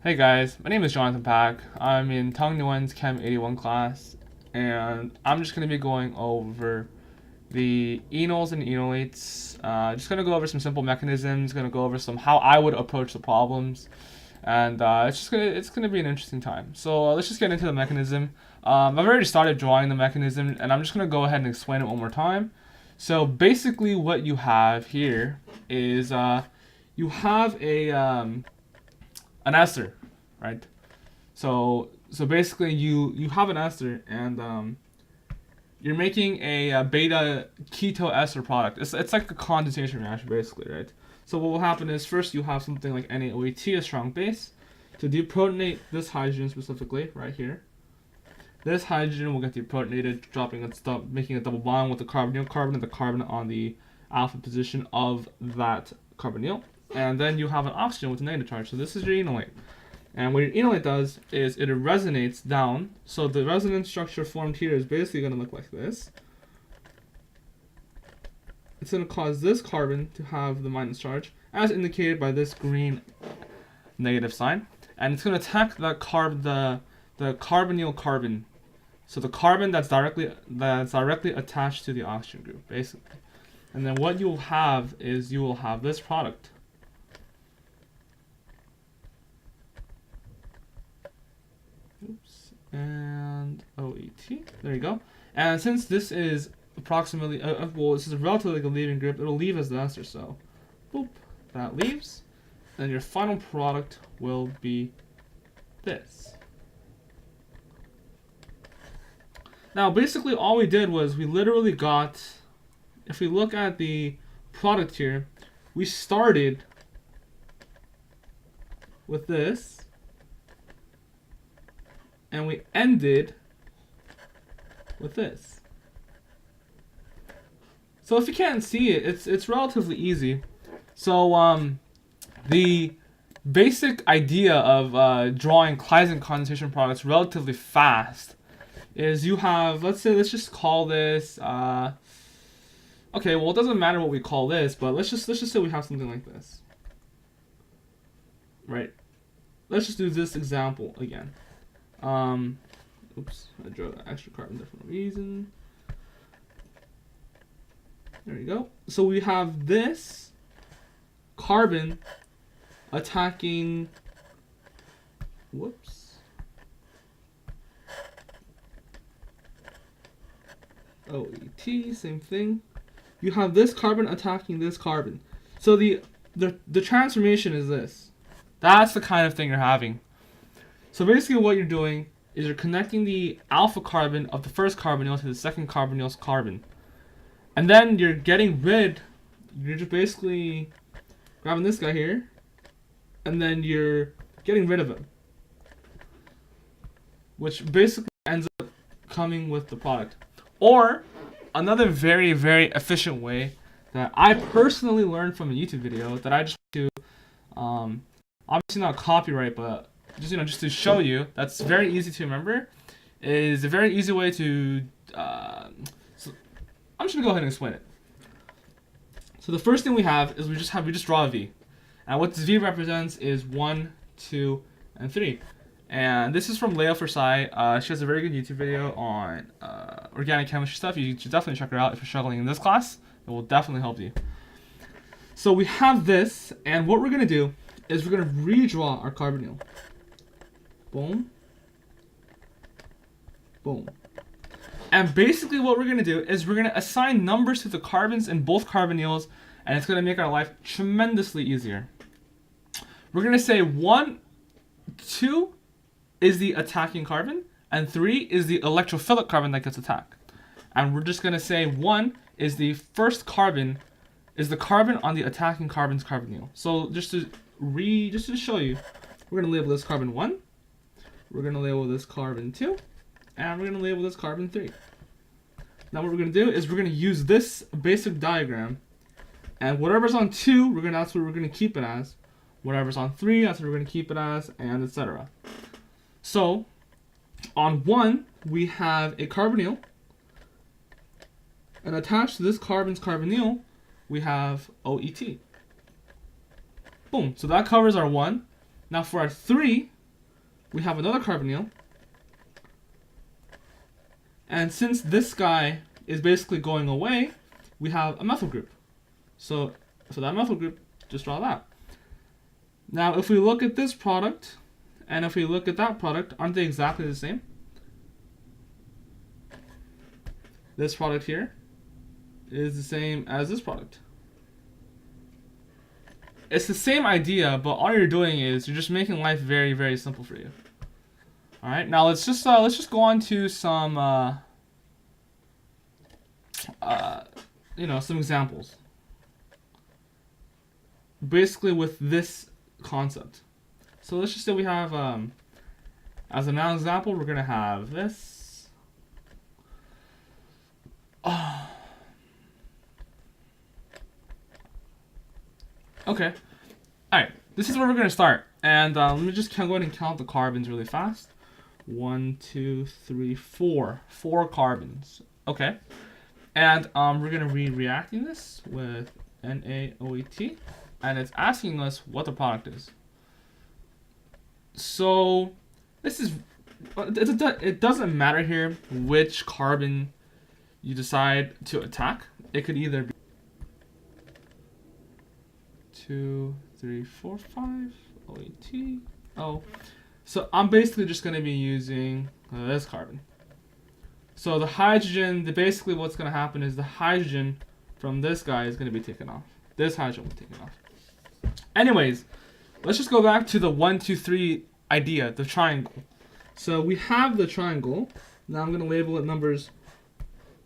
Hey guys, my name is Jonathan Pack. I'm in Tong Nguyen's Chem 81 class, and I'm just going to be going over the Enols and Enolates. Just going to go over some simple mechanisms, going to go over some how I would approach the problems, and it's gonna be an interesting time. So let's just get into the mechanism. I've already started drawing the mechanism, and I'm just going to go ahead and explain it one more time. So basically, what you have here is you have an ester, right? So basically you have an ester, and you're making a beta keto ester product. It's like a condensation reaction basically, right? So what will happen is first you have something like NaOH, a strong base, to deprotonate this hydrogen specifically right here. This hydrogen will get deprotonated, making a double bond with the carbonyl, the carbon on the alpha position of that carbonyl. And then you have an oxygen with a negative charge. So this is your enolate. And what your enolate does is it resonates down. So the resonance structure formed here is basically going to look like this. It's going to cause this carbon to have the minus charge, as indicated by this green negative sign. And it's going to attack the carbonyl carbon. So the carbon that's directly attached to the oxygen group, basically. And then what you'll have is you will have this product. Oops, and OET. There you go. And since this is approximately, this is relatively like a leaving group, it'll leave as the ester. So, boop, that leaves. And your final product will be this. Now, basically, all we did was we literally got, if we look at the product here, we started with this. And we ended with this. So if you can't see it, it's relatively easy. So the basic idea of drawing Claissen condensation products relatively fast is you have, let's just call this. Okay, well it doesn't matter what we call this, but let's just say we have something like this, right? Let's just do this example again. Oops, I drew an extra carbon there for no reason. There we go. So we have this carbon attacking, whoops, OET, same thing. You have this carbon attacking this carbon. So the transformation is this. That's the kind of thing you're having. So basically what you're doing is you're connecting the alpha carbon of the first carbonyl to the second carbonyl's carbon. And then you're just basically grabbing this guy here, and then you're getting rid of him. Which basically ends up coming with the product. Or, another very, very efficient way that I personally learned from a YouTube video that I just do, obviously not copyright, but just to show you, that's very easy to remember, is a very easy way to, so I'm just gonna go ahead and explain it. So the first thing we have is we just draw a V, and what this V represents is 1, 2, and 3, and this is from Leah Forsai. She has a very good YouTube video on organic chemistry stuff. You should definitely check her out if you're struggling in this class. It will definitely help you. So we have this, and what we're gonna do is we're gonna redraw our carbonyl. Boom. Boom. And basically what we're going to do is we're going to assign numbers to the carbons in both carbonyls, and it's going to make our life tremendously easier. We're going to say 1, 2 is the attacking carbon, and 3 is the electrophilic carbon that gets attacked. And we're just going to say 1 is the first carbon, is the carbon on the attacking carbon's carbonyl. So just to show you, we're going to label this carbon 1. We're going to label this carbon 2, and we're going to label this carbon 3. Now what we're going to do is we're going to use this basic diagram, and whatever's on 2, that's what we're going to keep it as. Whatever's on 3, that's what we're going to keep it as, and etc. So, on 1, we have a carbonyl, and attached to this carbon's carbonyl, we have OET. Boom, so that covers our 1. Now for our 3, we have another carbonyl. And since this guy is basically going away, we have a methyl group. So that methyl group, just draw that. Now, if we look at this product, and if we look at that product, aren't they exactly the same? This product here is the same as this product. It's the same idea, but all you're doing is you're just making life very, very simple for you. All right, now let's just go on to some some examples. Basically with this concept. So let's just say we have as a noun example, we're gonna have this. Okay. Alright, this is where we're going to start. And let me just go ahead and count the carbons really fast. 1, 2, 3, 4. 4 carbons. Okay. And we're going to be reacting this with NaOH. And it's asking us what the product is. So, this is... It doesn't matter here which carbon you decide to attack. It could either be 2, 3, 4, 5, OAT, O. So I'm basically just going to be using this carbon. So the hydrogen, basically what's going to happen is the hydrogen from this guy is going to be taken off. This hydrogen will be taken off. Anyways, let's just go back to the 1, 2, 3 idea, the triangle. So we have the triangle. Now I'm going to label it numbers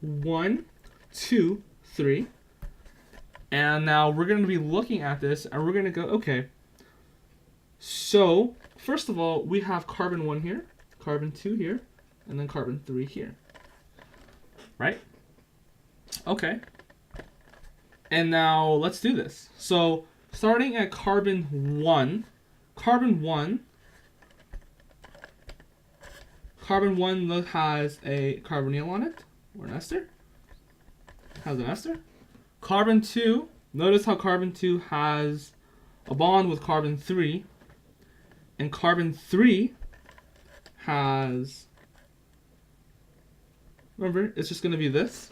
1, 2, 3. And now we're going to be looking at this and we're going to go, okay, so first of all, we have carbon 1 here, carbon 2 here, and then carbon 3 here, right? Okay. And now let's do this. So starting at carbon 1 has a carbonyl on it, or an ester. Has an ester. Carbon 2, notice how carbon 2 has a bond with carbon 3. And carbon 3 has, remember, it's just going to be this.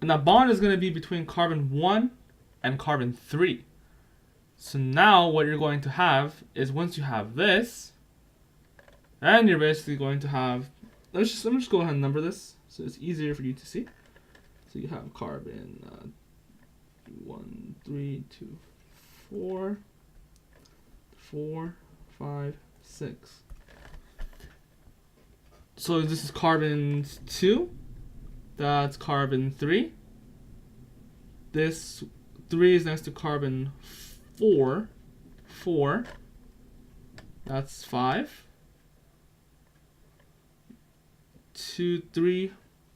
And that bond is going to be between carbon 1 and carbon 3. So now what you're going to have is once you have this, and you're basically going to have, let me just go ahead and number this so it's easier for you to see. So you have carbon 1, 3, 2, 4, 4, 5, 6. So this is carbon 2. That's carbon 3. This 3 is next to carbon 4. 4. That's 5. 2, 3,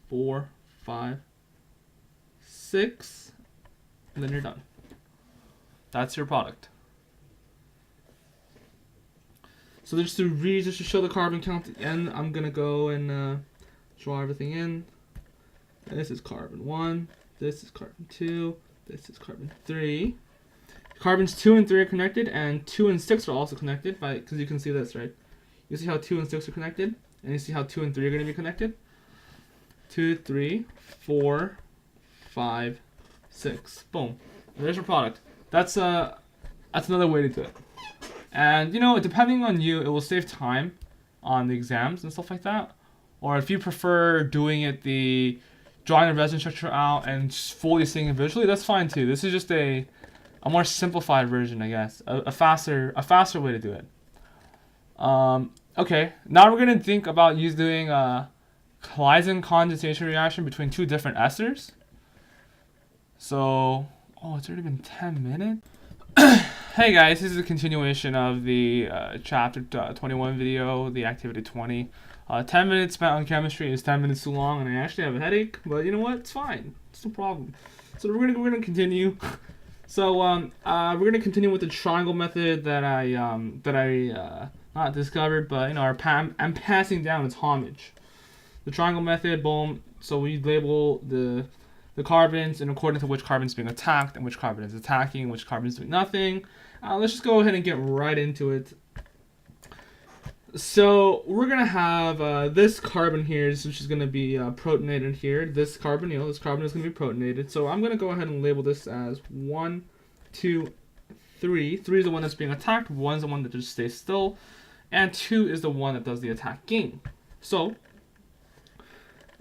4, 5, 6, and then you're done. That's your product. So just to show the carbon count at the end, I'm gonna go and draw everything in. This is carbon 1. This is carbon 2. This is carbon 3. Carbons 2 and 3 are connected, and 2 and 6 are also connected because you can see this, right? You see how 2 and 6 are connected, and you see how 2 and 3 are going to be connected. 2, 3, 4, 5, 6. Boom. There's your product. That's another way to do it. And depending on you, it will save time on the exams and stuff like that. Or if you prefer doing it drawing the resin structure out and just fully seeing it visually, that's fine too. This is just a more simplified version, I guess. A faster way to do it. Okay, now we're gonna think about doing a Claissen condensation reaction between two different esters. So, it's already been 10 minutes. Hey guys, this is a continuation of the chapter 21 video, the activity 20. 10 minutes spent on chemistry is 10 minutes too long, and I actually have a headache. But you know what? It's fine. It's no problem. So we're gonna continue. So we're gonna continue with the triangle method that I not discovered, but I'm passing down its homage. The triangle method, boom. So we label the carbons in accordance to which carbon is being attacked and which carbon is attacking, which carbon is doing nothing. Let's just go ahead and get right into it. So we're gonna have this carbon here, which is gonna be protonated here. This carbonyl is gonna be protonated. So I'm gonna go ahead and label this as 1, 2, 3. 3 is the one that's being attacked. 1 is the one that just stays still, and 2 is the one that does the attacking. So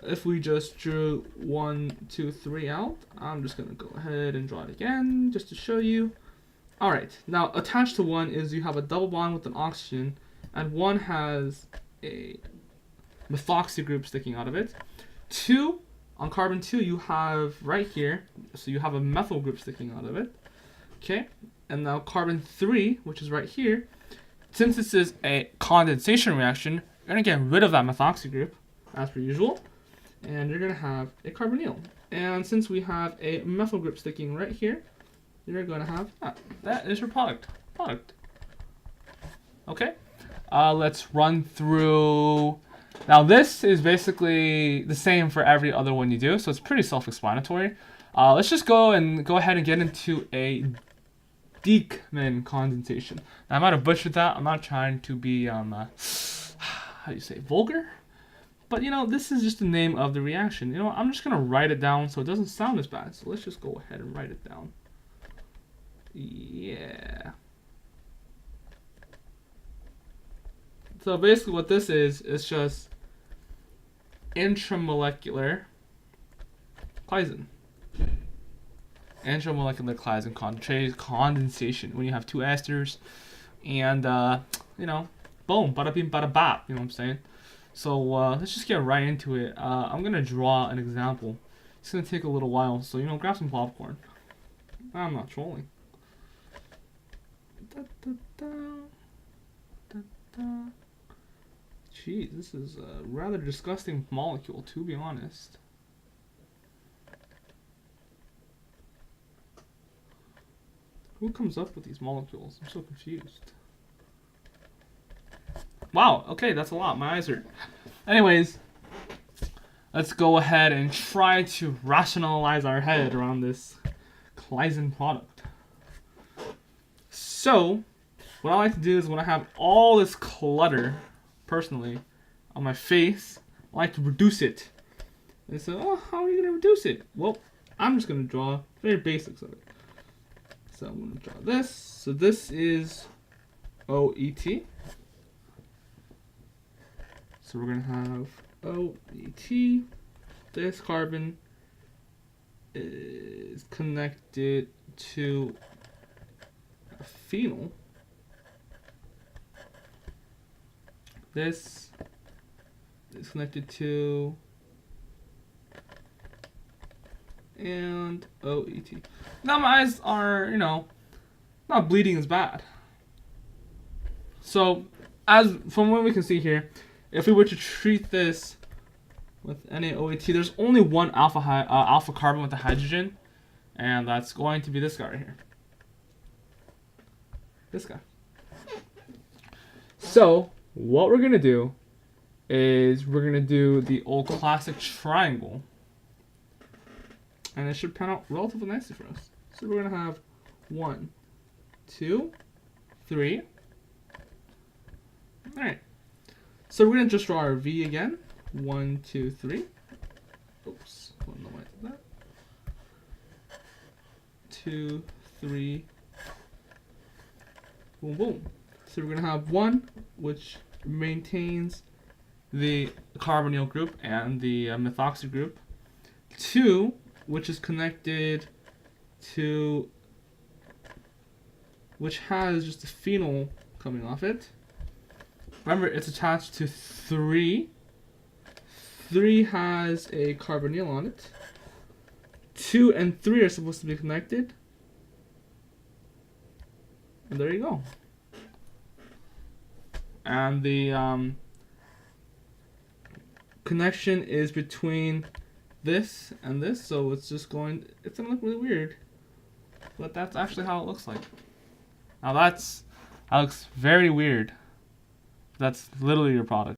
if we just drew 1, 2, 3 out, I'm just gonna go ahead and draw it again just to show you. All right. Now attached to 1 is you have a double bond with an oxygen. And 1 has a methoxy group sticking out of it. 2, on carbon 2, you have right here, so you have a methyl group sticking out of it. Okay, and now carbon 3, which is right here, since this is a condensation reaction, you're going to get rid of that methoxy group, as per usual, and you're going to have a carbonyl. And since we have a methyl group sticking right here, you're going to have that. That is your product. Okay. Let's run through. Now this is basically the same for every other one you do, so it's pretty self-explanatory. Let's just go ahead and get into a Dieckmann condensation. Now, I might have butchered that. I'm not trying to be how do you say, vulgar? But this is just the name of the reaction. I'm just gonna write it down so it doesn't sound as bad. So let's just go ahead and write it down. Yeah. So basically what this is just intramolecular Claissen. Intramolecular Claissen condensation. When you have 2 esters and, boom, bada bing, bada bop, you know what I'm saying? So let's just get right into it. I'm going to draw an example. It's going to take a little while, so, grab some popcorn. I'm not trolling. Da, da, da. Da, da. Jeez, this is a rather disgusting molecule, to be honest. Who comes up with these molecules? I'm so confused. Wow, okay, that's a lot. My eyes hurt. Anyways, let's go ahead and try to rationalize our head around this Claissen product. So, what I like to do is when I have all this clutter, personally, on my face, I like to reduce it. And so, how are you going to reduce it? Well, I'm just going to draw very basics of it. So I'm going to draw this. So this is OET. So we're going to have OET. This carbon is connected to a phenol. This is connected to and OET. Now my eyes are, not bleeding as bad. So, from what we can see here, if we were to treat this with NaOET, there's only one alpha carbon with a hydrogen, and that's going to be this guy right here. This guy. So, what we're going to do is we're going to do the old classic triangle. And it should pan out relatively nicely for us. So we're going to have 1, 2, 3. Alright. So we're going to just draw our V again. 1, 2, 3. Oops. I don't know why I did that. 2, 3. Boom, boom. So we're going to have 1, which maintains the carbonyl group and the methoxy group. 2, which is connected to, which has just a phenol coming off it. Remember, it's attached to 3. 3 has a carbonyl on it. 2 and 3 are supposed to be connected. And there you go. And the connection is between this and this, so it's gonna look really weird. But that's actually how it looks like. Now that looks very weird. That's literally your product.